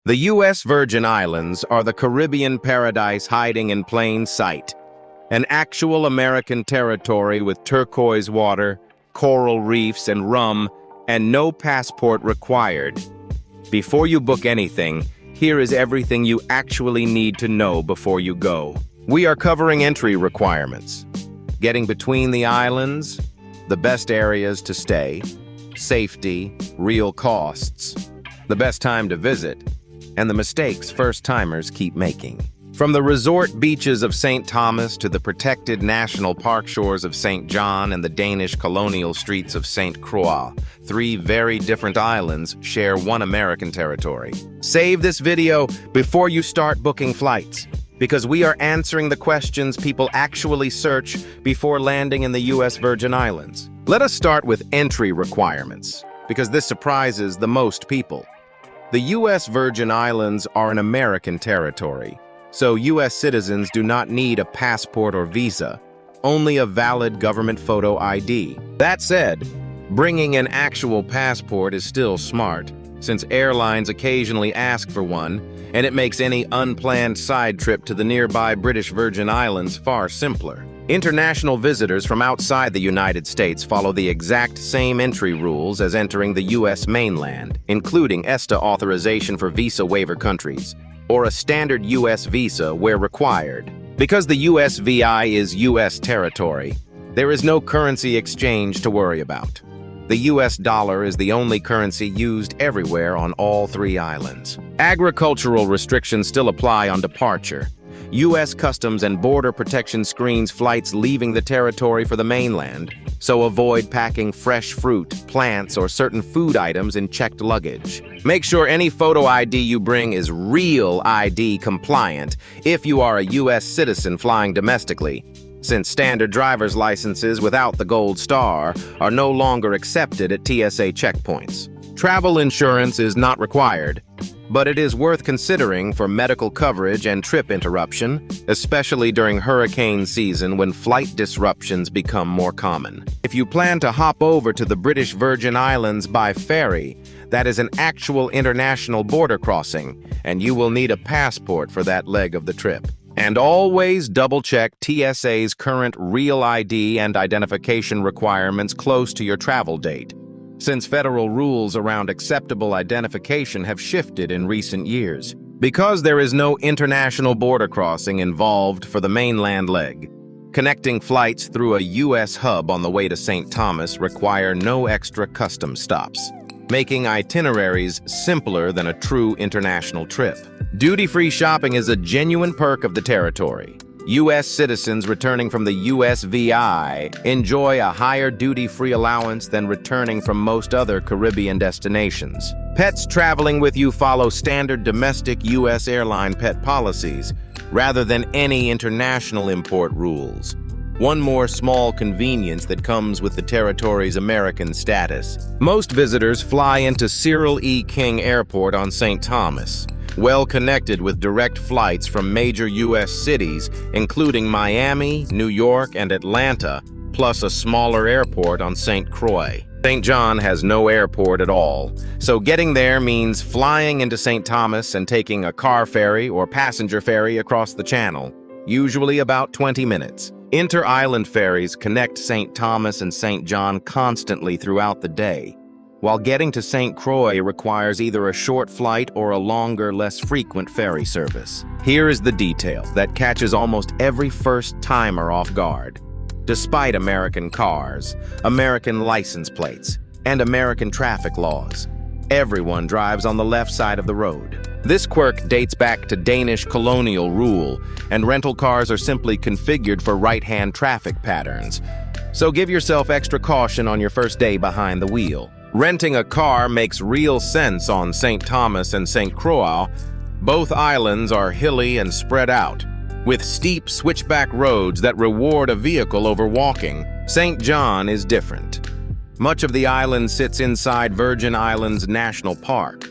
The U.S. Virgin Islands are the Caribbean paradise hiding in plain sight, an actual American territory with turquoise water, coral reefs, and rum, and no passport required. Before you book anything, here is everything you actually need to know before you go. We are covering entry requirements, getting between the islands, the best areas to stay, safety, real costs, the best time to visit, and the mistakes first-timers keep making. From the resort beaches of St. Thomas to the protected national park shores of St. John and the Danish colonial streets of St. Croix, three very different islands share one American territory. Save this video before you start booking flights, because we are answering the questions people actually search before landing in the U.S. Virgin Islands. Let us start with entry requirements, because this surprises the most people. The U.S. Virgin Islands are an American territory, so U.S. citizens do not need a passport or visa, only a valid government photo ID. That said, bringing an actual passport is still smart, since airlines occasionally ask for one, and it makes any unplanned side trip to the nearby British Virgin Islands far simpler. International visitors from outside the United States follow the exact same entry rules as entering the U.S. mainland, including ESTA authorization for visa waiver countries, or a standard U.S. visa where required. Because the USVI is U.S. territory, there is no currency exchange to worry about. The U.S. dollar is the only currency used everywhere on all three islands. Agricultural restrictions still apply on departure. U.S. Customs and Border Protection screens flights leaving the territory for the mainland, so avoid packing fresh fruit, plants, or certain food items in checked luggage. Make sure any photo ID you bring is real ID compliant if you are a U.S. citizen flying domestically, since standard driver's licenses without the gold star are no longer accepted at TSA checkpoints. Travel insurance is not required, but it is worth considering for medical coverage and trip interruption, especially during hurricane season when flight disruptions become more common. If you plan to hop over to the British Virgin Islands by ferry, that is an actual international border crossing, and you will need a passport for that leg of the trip. And always double-check TSA's current real ID and identification requirements close to your travel date, since federal rules around acceptable identification have shifted in recent years. Because there is no international border crossing involved for the mainland leg, connecting flights through a U.S. hub on the way to St. Thomas require no extra customs stops, making itineraries simpler than a true international trip. Duty-free shopping is a genuine perk of the territory. U.S. citizens returning from the USVI enjoy a higher duty-free allowance than returning from most other Caribbean destinations. Pets traveling with you follow standard domestic U.S. airline pet policies, rather than any international import rules. One more small convenience that comes with the territory's American status. Most visitors fly into Cyril E. King Airport on St. Thomas, well connected with direct flights from major U.S. cities, including Miami, New York, and Atlanta, plus a smaller airport on St. Croix. St. John has no airport at all, so getting there means flying into St. Thomas and taking a car ferry or passenger ferry across the channel, usually about 20 minutes. Inter-island ferries connect St. Thomas and St. John constantly throughout the day, while getting to St. Croix requires either a short flight or a longer, less frequent ferry service. Here is the detail that catches almost every first-timer off guard. Despite American cars, American license plates, and American traffic laws, everyone drives on the left side of the road. This quirk dates back to Danish colonial rule, and rental cars are simply configured for right-hand traffic patterns. So give yourself extra caution on your first day behind the wheel. Renting a car makes real sense on St. Thomas and St. Croix. Both islands are hilly and spread out, with steep switchback roads that reward a vehicle over walking. St. John is different. Much of the island sits inside Virgin Islands National Park,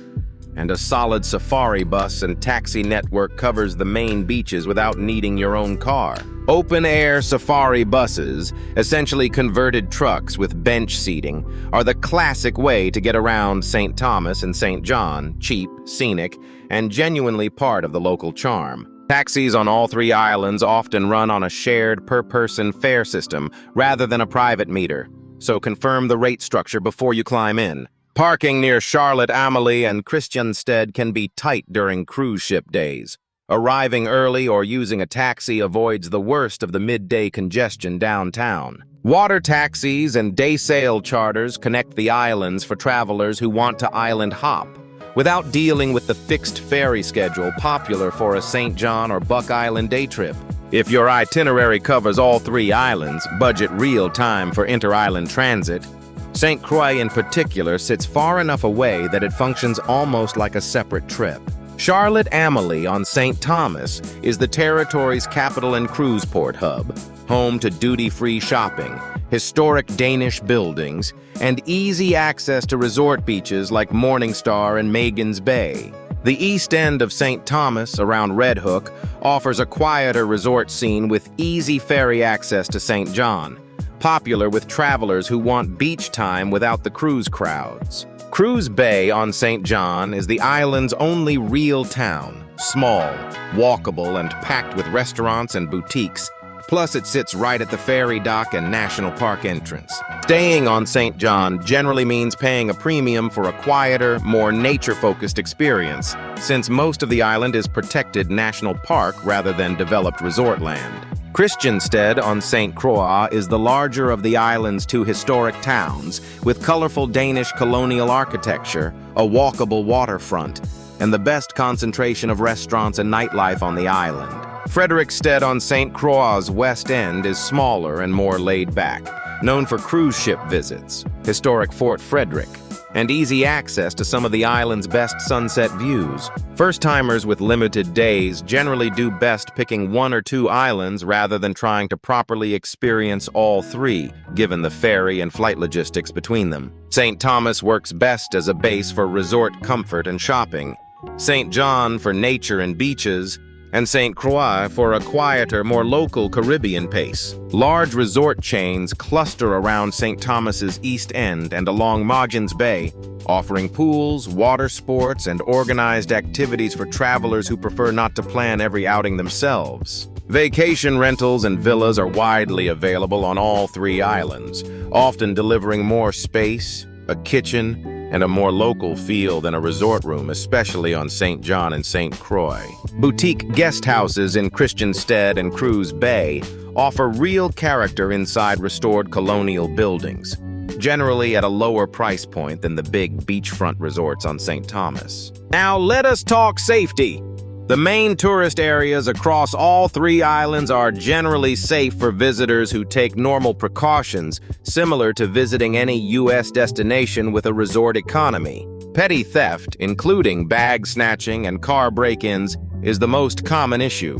and a solid safari bus and taxi network covers the main beaches without needing your own car. Open-air safari buses, essentially converted trucks with bench seating, are the classic way to get around St. Thomas and St. John, cheap, scenic, and genuinely part of the local charm. Taxis on all three islands often run on a shared per-person fare system rather than a private meter, so confirm the rate structure before you climb in. Parking near Charlotte Amalie and Christiansted can be tight during cruise ship days. Arriving early or using a taxi avoids the worst of the midday congestion downtown. Water taxis and day sail charters connect the islands for travelers who want to island hop, without dealing with the fixed ferry schedule popular for a St. John or Buck Island day trip. If your itinerary covers all three islands, budget real time for inter-island transit. St. Croix in particular sits far enough away that it functions almost like a separate trip. Charlotte Amalie on St. Thomas is the territory's capital and cruise port hub, home to duty-free shopping, historic Danish buildings, and easy access to resort beaches like Morningstar and Magens Bay. The east end of St. Thomas, around Red Hook, offers a quieter resort scene with easy ferry access to St. John, popular with travelers who want beach time without the cruise crowds. Cruise Bay on St. John is the island's only real town, small, walkable, and packed with restaurants and boutiques. Plus, it sits right at the ferry dock and national park entrance. Staying on St. John generally means paying a premium for a quieter, more nature-focused experience, since most of the island is protected national park rather than developed resort land. Christiansted on St. Croix is the larger of the island's two historic towns, with colorful Danish colonial architecture, a walkable waterfront, and the best concentration of restaurants and nightlife on the island. Frederiksted on St. Croix's west end is smaller and more laid back, known for cruise ship visits, historic Fort Frederick, and easy access to some of the island's best sunset views. First-timers with limited days generally do best picking one or two islands rather than trying to properly experience all three, given the ferry and flight logistics between them. St. Thomas works best as a base for resort comfort and shopping, St. John for nature and beaches, and St. Croix for a quieter, more local Caribbean pace. Large resort chains cluster around St. Thomas's east end and along Magens Bay, offering pools, water sports, and organized activities for travelers who prefer not to plan every outing themselves. Vacation rentals and villas are widely available on all three islands, often delivering more space, a kitchen, and a more local feel than a resort room, especially on St. John and St. Croix. Boutique guest houses in Christiansted and Cruise Bay offer real character inside restored colonial buildings, generally at a lower price point than the big beachfront resorts on St. Thomas. Now let us talk safety. The main tourist areas across all three islands are generally safe for visitors who take normal precautions, similar to visiting any U.S. destination with a resort economy. Petty theft, including bag snatching and car break-ins, is the most common issue,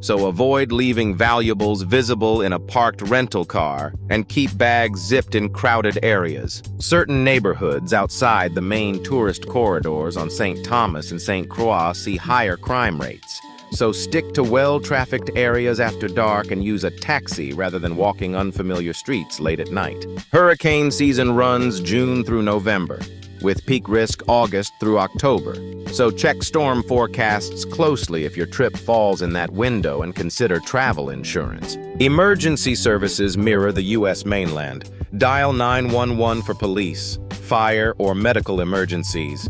so avoid leaving valuables visible in a parked rental car and keep bags zipped in crowded areas. Certain neighborhoods outside the main tourist corridors on St. Thomas and St. Croix see higher crime rates, so stick to well-trafficked areas after dark and use a taxi rather than walking unfamiliar streets late at night. Hurricane season runs June through November, with peak risk August through October. So check storm forecasts closely if your trip falls in that window and consider travel insurance. Emergency services mirror the U.S. mainland. Dial 911 for police, fire, or medical emergencies.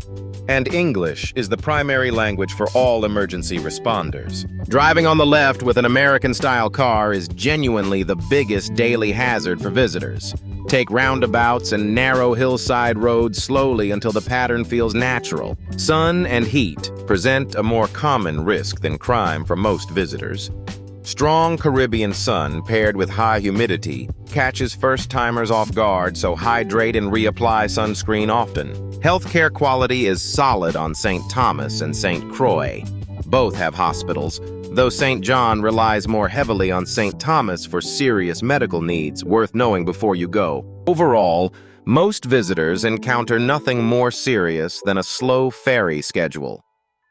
And English is the primary language for all emergency responders. Driving on the left with an American-style car is genuinely the biggest daily hazard for visitors. Take roundabouts and narrow hillside roads slowly until the pattern feels natural. Sun and heat present a more common risk than crime for most visitors. Strong Caribbean sun paired with high humidity catches first-timers off guard, so hydrate and reapply sunscreen often. Healthcare quality is solid on St. Thomas and St. Croix. Both have hospitals, though St. John relies more heavily on St. Thomas for serious medical needs worth knowing before you go. Overall, most visitors encounter nothing more serious than a slow ferry schedule.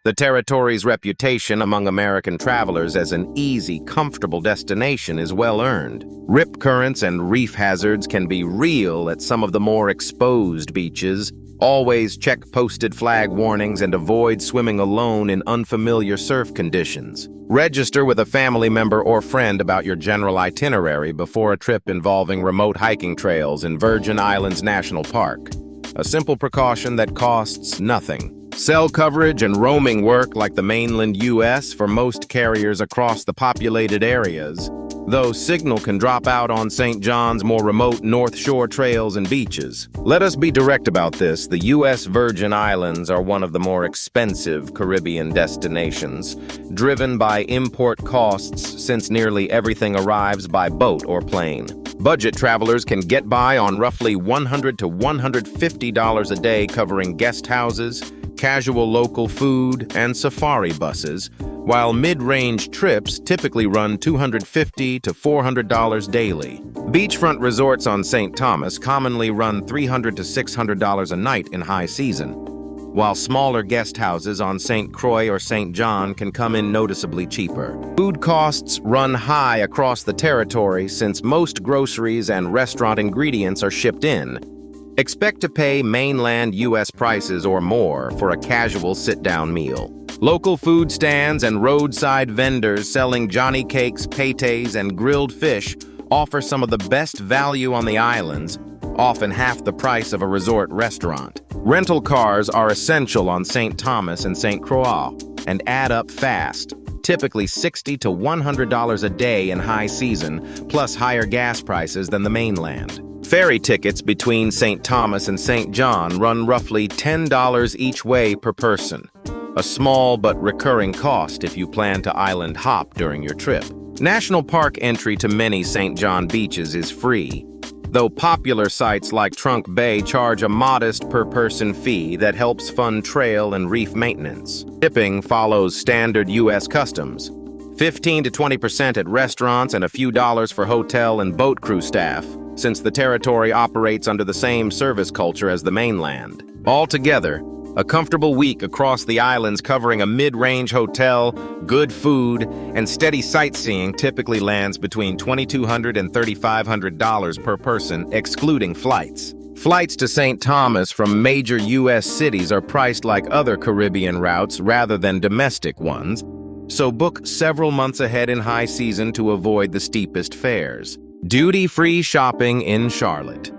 The territory's reputation among American travelers as an easy, comfortable destination is well earned. Rip currents and reef hazards can be real at some of the more exposed beaches. Always check posted flag warnings and avoid swimming alone in unfamiliar surf conditions. Register with a family member or friend about your general itinerary before a trip involving remote hiking trails in Virgin Islands National Park. A simple precaution that costs nothing. Cell coverage and roaming work like the mainland U.S. for most carriers across the populated areas, though signal can drop out on St. John's more remote North Shore trails and beaches. Let us be direct about this. The U.S. Virgin Islands are one of the more expensive Caribbean destinations, driven by import costs since nearly everything arrives by boat or plane. Budget travelers can get by on roughly $100 to $150 a day covering guest houses, casual local food, and safari buses, while mid-range trips typically run $250 to $400 daily. Beachfront resorts on St. Thomas commonly run $300 to $600 a night in high season, while smaller guest houses on St. Croix or St. John can come in noticeably cheaper. Food costs run high across the territory since most groceries and restaurant ingredients are shipped in. Expect to pay mainland U.S. prices or more for a casual sit-down meal. Local food stands and roadside vendors selling Johnny cakes, pâtés, and grilled fish offer some of the best value on the islands, often half the price of a resort restaurant. Rental cars are essential on St. Thomas and St. Croix and add up fast, typically $60 to $100 a day in high season, plus higher gas prices than the mainland. Ferry tickets between St. Thomas and St. John run roughly $10 each way per person, a small but recurring cost if you plan to island hop during your trip. National Park entry to many St. John beaches is free, though popular sites like Trunk Bay charge a modest per-person fee that helps fund trail and reef maintenance. Tipping follows standard U.S. customs, 15% to 20% at restaurants and a few dollars for hotel and boat crew staff, since the territory operates under the same service culture as the mainland. Altogether, a comfortable week across the islands covering a mid-range hotel, good food, and steady sightseeing typically lands between $2,200 and $3,500 per person, excluding flights. Flights to St. Thomas from major U.S. cities are priced like other Caribbean routes rather than domestic ones, so book several months ahead in high season to avoid the steepest fares. Duty-free shopping in Charlotte.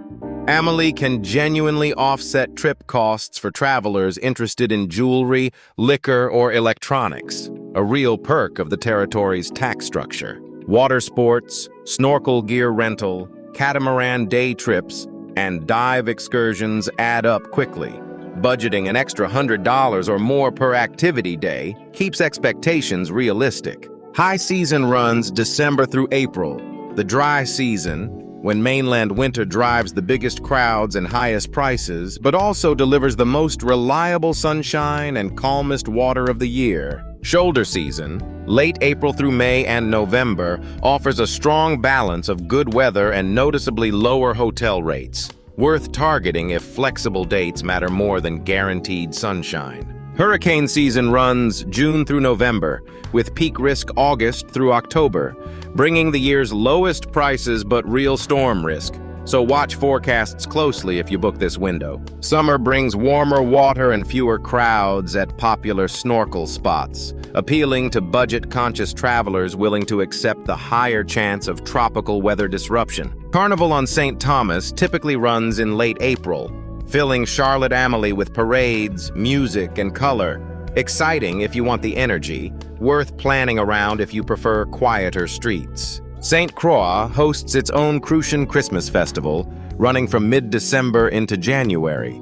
Amelie can genuinely offset trip costs for travelers interested in jewelry, liquor, or electronics, a real perk of the territory's tax structure. Water sports, snorkel gear rental, catamaran day trips, and dive excursions add up quickly. Budgeting an extra $100 or more per activity day keeps expectations realistic. High season runs December through April, the dry season, when mainland winter drives the biggest crowds and highest prices, but also delivers the most reliable sunshine and calmest water of the year. Shoulder season, late April through May and November, offers a strong balance of good weather and noticeably lower hotel rates, worth targeting if flexible dates matter more than guaranteed sunshine. Hurricane season runs June through November, with peak risk August through October, bringing the year's lowest prices but real storm risk, so watch forecasts closely if you book this window. Summer brings warmer water and fewer crowds at popular snorkel spots, appealing to budget-conscious travelers willing to accept the higher chance of tropical weather disruption. Carnival on St. Thomas typically runs in late April, filling Charlotte Amalie with parades, music, and color. Exciting if you want the energy, worth planning around if you prefer quieter streets. St. Croix hosts its own Crucian Christmas festival, running from mid-December into January.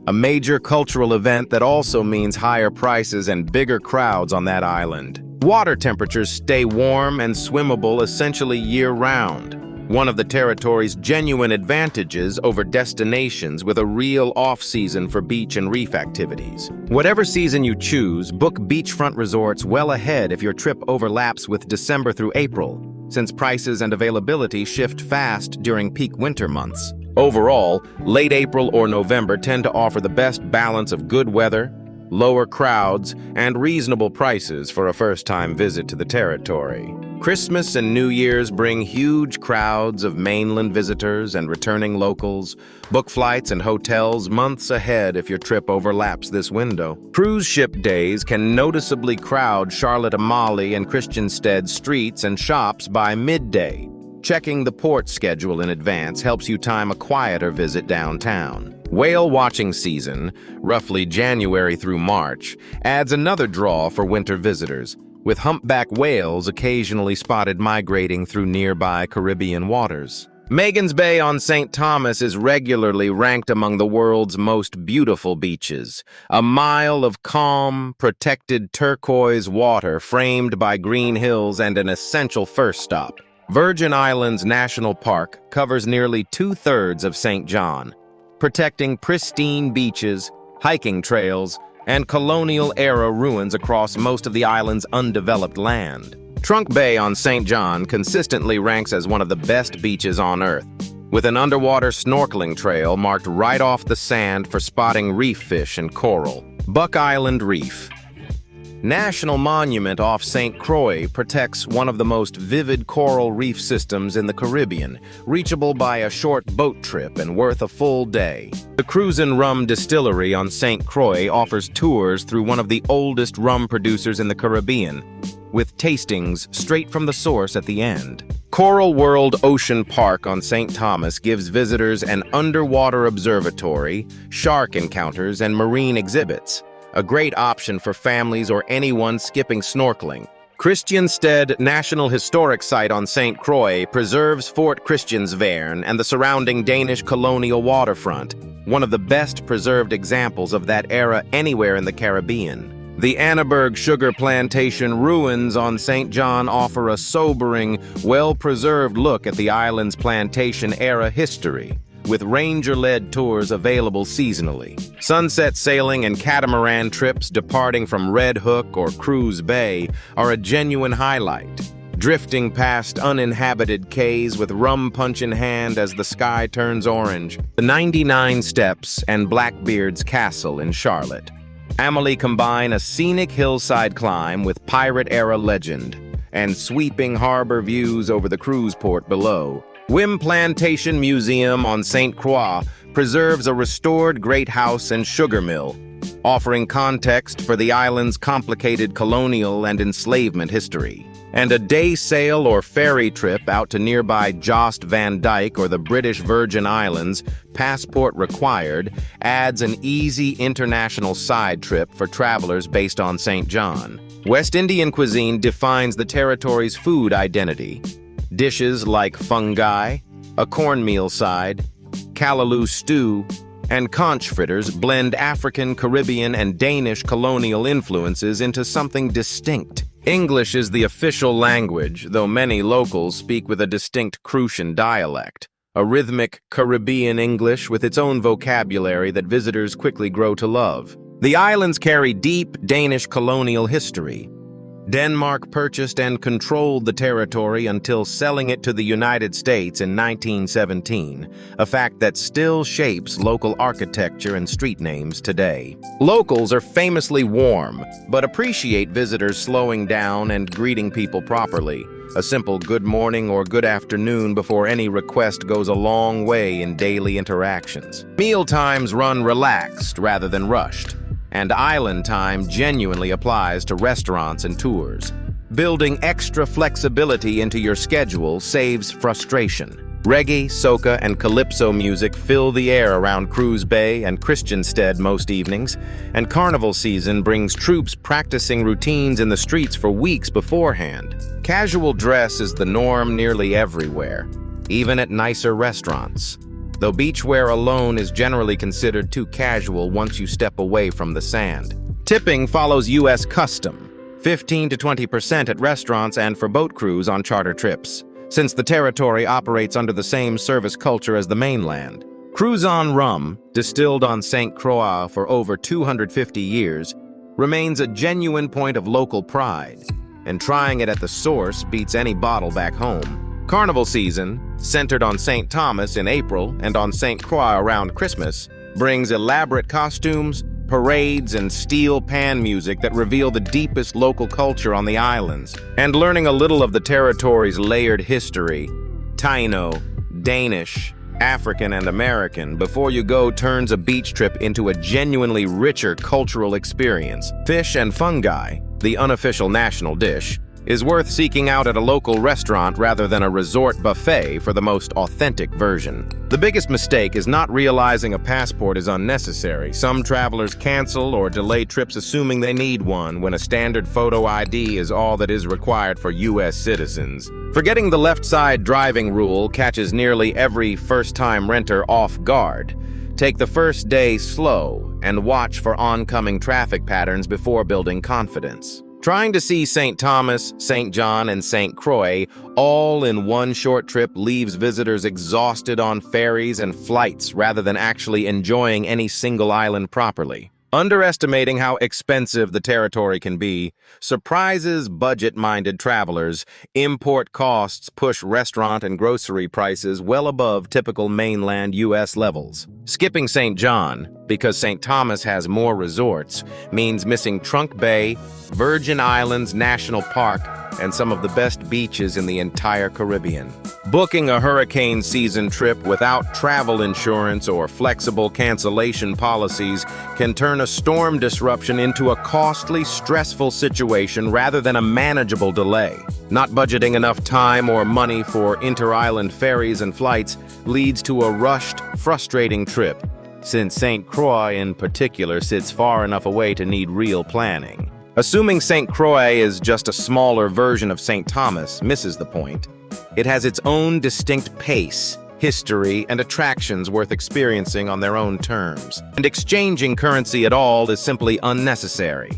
A major cultural event that also means higher prices and bigger crowds on that island. Water temperatures stay warm and swimmable essentially year-round, one of the territory's genuine advantages over destinations with a real off-season for beach and reef activities. Whatever season you choose, book beachfront resorts well ahead if your trip overlaps with December through April, since prices and availability shift fast during peak winter months. Overall, late April or November tend to offer the best balance of good weather, lower crowds, and reasonable prices for a first-time visit to the territory. Christmas and New Year's bring huge crowds of mainland visitors and returning locals. Book flights and hotels months ahead if your trip overlaps this window. Cruise ship days can noticeably crowd Charlotte Amalie and Christiansted streets and shops by midday. Checking the port schedule in advance helps you time a quieter visit downtown. Whale watching season, roughly January through March, adds another draw for winter visitors, with humpback whales occasionally spotted migrating through nearby Caribbean waters. Magens Bay on St. Thomas is regularly ranked among the world's most beautiful beaches, a mile of calm, protected turquoise water framed by green hills and an essential first stop. Virgin Islands National Park covers nearly 2/3 of St. John, protecting pristine beaches, hiking trails, and colonial-era ruins across most of the island's undeveloped land. Trunk Bay on St. John consistently ranks as one of the best beaches on Earth, with an underwater snorkeling trail marked right off the sand for spotting reef fish and coral. Buck Island Reef. National Monument off St. Croix protects one of the most vivid coral reef systems in the Caribbean, reachable by a short boat trip and worth a full day. The Cruisin' Rum Distillery on St. Croix offers tours through one of the oldest rum producers in the Caribbean, with tastings straight from the source at the end. Coral World Ocean Park on St. Thomas gives visitors an underwater observatory, shark encounters, and marine exhibits, a great option for families or anyone skipping snorkeling. Christiansted National Historic Site on St. Croix preserves Fort Christiansvern and the surrounding Danish colonial waterfront, one of the best preserved examples of that era anywhere in the Caribbean. The Annaberg Sugar Plantation ruins on St. John offer a sobering, well-preserved look at the island's plantation-era history, with ranger-led tours available seasonally. Sunset sailing and catamaran trips departing from Red Hook or Cruz Bay are a genuine highlight, drifting past uninhabited cays with rum punch in hand as the sky turns orange. The 99 Steps and Blackbeard's Castle in Charlotte. Amalie combine a scenic hillside climb with pirate-era legend and sweeping harbor views over the cruise port below. Whim Plantation Museum on St. Croix preserves a restored great house and sugar mill, offering context for the island's complicated colonial and enslavement history. And a day sail or ferry trip out to nearby Jost Van Dyke or the British Virgin Islands, passport required, adds an easy international side trip for travelers based on St. John. West Indian cuisine defines the territory's food identity. Dishes like fungi, a cornmeal side, callaloo stew, and conch fritters blend African, Caribbean, and Danish colonial influences into something distinct. English is the official language, though many locals speak with a distinct Crucian dialect, a rhythmic Caribbean English with its own vocabulary that visitors quickly grow to love. The islands carry deep Danish colonial history. Denmark purchased and controlled the territory until selling it to the United States in 1917, a fact that still shapes local architecture and street names today. Locals are famously warm, but appreciate visitors slowing down and greeting people properly. A simple good morning or good afternoon before any request goes a long way in daily interactions. Meal times run relaxed rather than rushed, and island time genuinely applies to restaurants and tours. Building extra flexibility into your schedule saves frustration. Reggae, soca, and calypso music fill the air around Cruz Bay and Christiansted most evenings, and carnival season brings troops practicing routines in the streets for weeks beforehand. Casual dress is the norm nearly everywhere, even at nicer restaurants, though beachwear alone is generally considered too casual once you step away from the sand. Tipping follows U.S. custom, 15 to 20% at restaurants and for boat crews on charter trips, since the territory operates under the same service culture as the mainland. Cruzan rum, distilled on St. Croix for over 250 years, remains a genuine point of local pride, and trying it at the source beats any bottle back home. Carnival season, centered on St. Thomas in April and on St. Croix around Christmas, brings elaborate costumes, parades, and steel pan music that reveal the deepest local culture on the islands. And learning a little of the territory's layered history, Taino, Danish, African, and American, before you go turns a beach trip into a genuinely richer cultural experience. Fish and fungi, the unofficial national dish, is worth seeking out at a local restaurant rather than a resort buffet for the most authentic version. The biggest mistake is not realizing a passport is unnecessary. Some travelers cancel or delay trips assuming they need one when a standard photo ID is all that is required for U.S. citizens. Forgetting the left side driving rule catches nearly every first-time renter off guard. Take the first day slow and watch for oncoming traffic patterns before building confidence. Trying to see St. Thomas, St. John, and St. Croix all in one short trip leaves visitors exhausted on ferries and flights rather than actually enjoying any single island properly. Underestimating how expensive the territory can be surprises budget-minded travelers. Import costs push restaurant and grocery prices well above typical mainland U.S. levels. Skipping St. John, because St. Thomas has more resorts, means missing Trunk Bay, Virgin Islands National Park, and some of the best beaches in the entire Caribbean. Booking a hurricane season trip without travel insurance or flexible cancellation policies can turn a storm disruption into a costly, stressful situation rather than a manageable delay. Not budgeting enough time or money for inter-island ferries and flights leads to a rushed, frustrating trip, since St. Croix in particular sits far enough away to need real planning. Assuming St. Croix is just a smaller version of St. Thomas misses the point. It has its own distinct pace, history, and attractions worth experiencing on their own terms. And exchanging currency at all is simply unnecessary.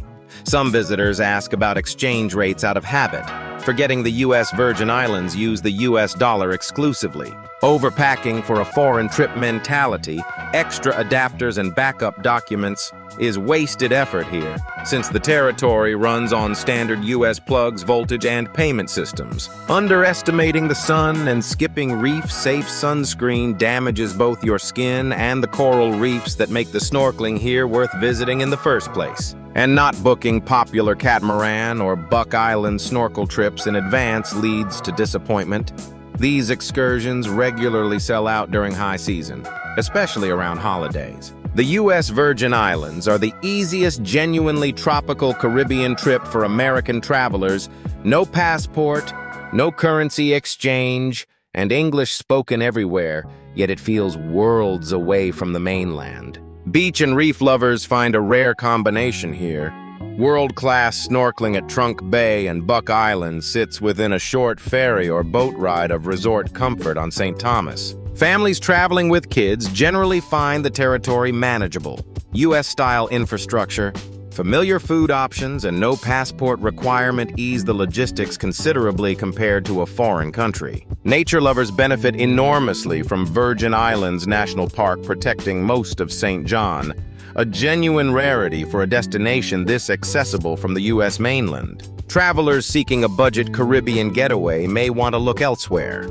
Some visitors ask about exchange rates out of habit, forgetting the U.S. Virgin Islands use the U.S. dollar exclusively. Overpacking for a foreign trip mentality, extra adapters and backup documents is wasted effort here, since the territory runs on standard U.S. plugs, voltage, and payment systems. Underestimating the sun and skipping reef-safe sunscreen damages both your skin and the coral reefs that make the snorkeling here worth visiting in the first place. And not booking popular catamaran or Buck Island snorkel trips in advance leads to disappointment. These excursions regularly sell out during high season, especially around holidays. The U.S. Virgin Islands are the easiest genuinely tropical Caribbean trip for American travelers. No passport, no currency exchange, and English spoken everywhere, yet it feels worlds away from the mainland. Beach and reef lovers find a rare combination here. World-class snorkeling at Trunk Bay and Buck Island sits within a short ferry or boat ride of resort comfort on St. Thomas. Families traveling with kids generally find the territory manageable. U.S.-style infrastructure, familiar food options, and no passport requirement ease the logistics considerably compared to a foreign country. Nature lovers benefit enormously from Virgin Islands National Park protecting most of St. John, a genuine rarity for a destination this accessible from the U.S. mainland. Travelers seeking a budget Caribbean getaway may want to look elsewhere.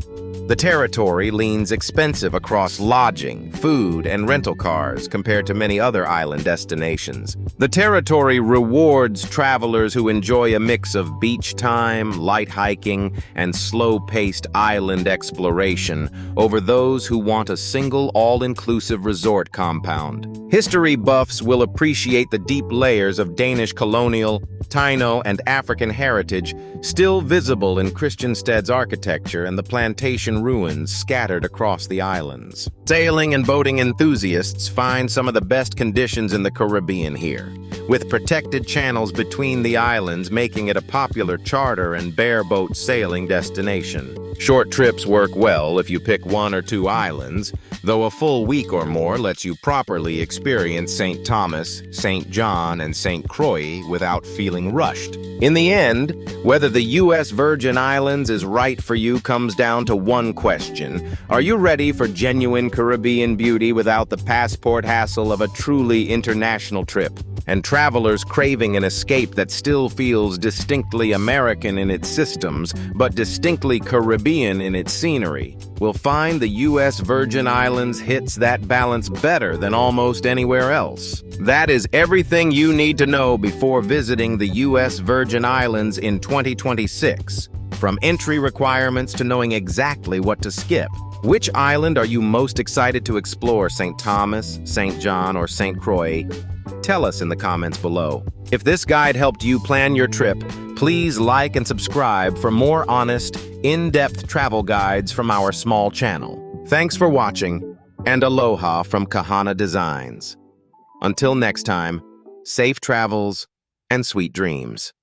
The territory leans expensive across lodging, food, and rental cars compared to many other island destinations. The territory rewards travelers who enjoy a mix of beach time, light hiking, and slow-paced island exploration over those who want a single all-inclusive resort compound. History buffs will appreciate the deep layers of Danish colonial, Taino, and African heritage still visible in Christiansted's architecture and the plantation ruins scattered across the islands. Sailing and boating enthusiasts find some of the best conditions in the Caribbean here, with protected channels between the islands making it a popular charter and bareboat sailing destination. Short trips work well if you pick one or two islands, though a full week or more lets you properly experience St. Thomas, St. John, and St. Croix without feeling rushed. In the end, whether the U.S. Virgin Islands is right for you comes down to one question. Are you ready for genuine Caribbean beauty without the passport hassle of a truly international trip? and travelers craving an escape that still feels distinctly American in its systems, but distinctly Caribbean in its scenery, will find the U.S. Virgin Islands hits that balance better than almost anywhere else. That is everything you need to know before visiting the U.S. Virgin Islands in 2026. From entry requirements to knowing exactly what to skip. Which island are you most excited to explore, St. Thomas, St. John, or St. Croix? Tell us in the comments below. If this guide helped you plan your trip, please like and subscribe for more honest, in-depth travel guides from our small channel. Thanks for watching, and aloha from Kahana Designs. Until next time, safe travels and sweet dreams.